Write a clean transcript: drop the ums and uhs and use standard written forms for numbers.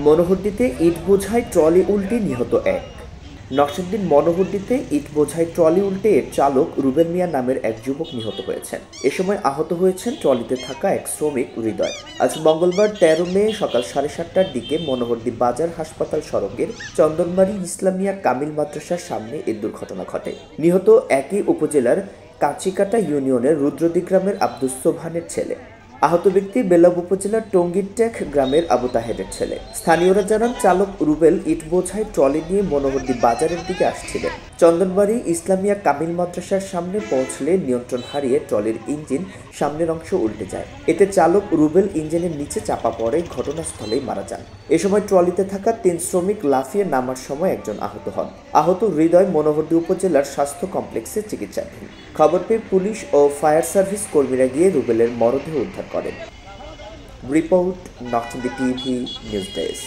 মনোহরদীতে ইট বোঝাই ট্রলি উল্টে নিহত এক। নকশাদ্দিন মনোহরদীতে ইট বোঝাই ট্রলি উল্টে এর চালক রুবেল মিয়া নামের এক যুবক নিহত হয়েছেন। এ সময় আহত হয়েছেন ট্রলিতে থাকা এক শ্রমিক হৃদয়। আজ মঙ্গলবার ১৩ মে সকাল ৭:৩০টার দিকে মনোহরদী বাজার হাসপাতাল সড়কের চন্দনবাড়ি ইসলামিয়া কামিল মাদ্রাসার সামনে এ দুর্ঘটনা ঘটে। নিহত একই উপজেলার কাঁচিকাটা ইউনিয়নের রুদ্রদী গ্রামের আব্দুস সোবহানের ছেলে। আহত ব্যক্তি বেলাব উপজেলার টঙ্গীরটেক গ্রামের আবু তাহেরের ছেলে। স্থানীয়রা জানান, চালক রুবেল ইট বোঝাই ট্রলি নিয়ে মনোহরদী বাজারের দিকে আসছিলেন। চন্দনবাড়ি ইসলামিয়া কামিল মাদ্রাসার সামনে পৌঁছলে নিয়ন্ত্রণ হারিয়ে ট্রলির ইঞ্জিন সামনের অংশ উল্টে যায়। এতে চালক রুবেল ইঞ্জিনের নিচে চাপা পড়ে ঘটনাস্থলেই মারা যান। এ সময় ট্রলিতে থাকা ৩ শ্রমিক লাফিয়ে নামার সময় একজন আহত হন। আহত হৃদয় মনোহরদী উপজেলার স্বাস্থ্য কমপ্লেক্সে চিকিৎসাধীন। খবর পেয়ে পুলিশ ও ফায়ার সার্ভিস কর্মীরা গিয়ে রুবেলের মরদেহ উদ্ধার করেন। রিপোর্ট নকশাদ্দি টিভি নিউজ ডেস্ক।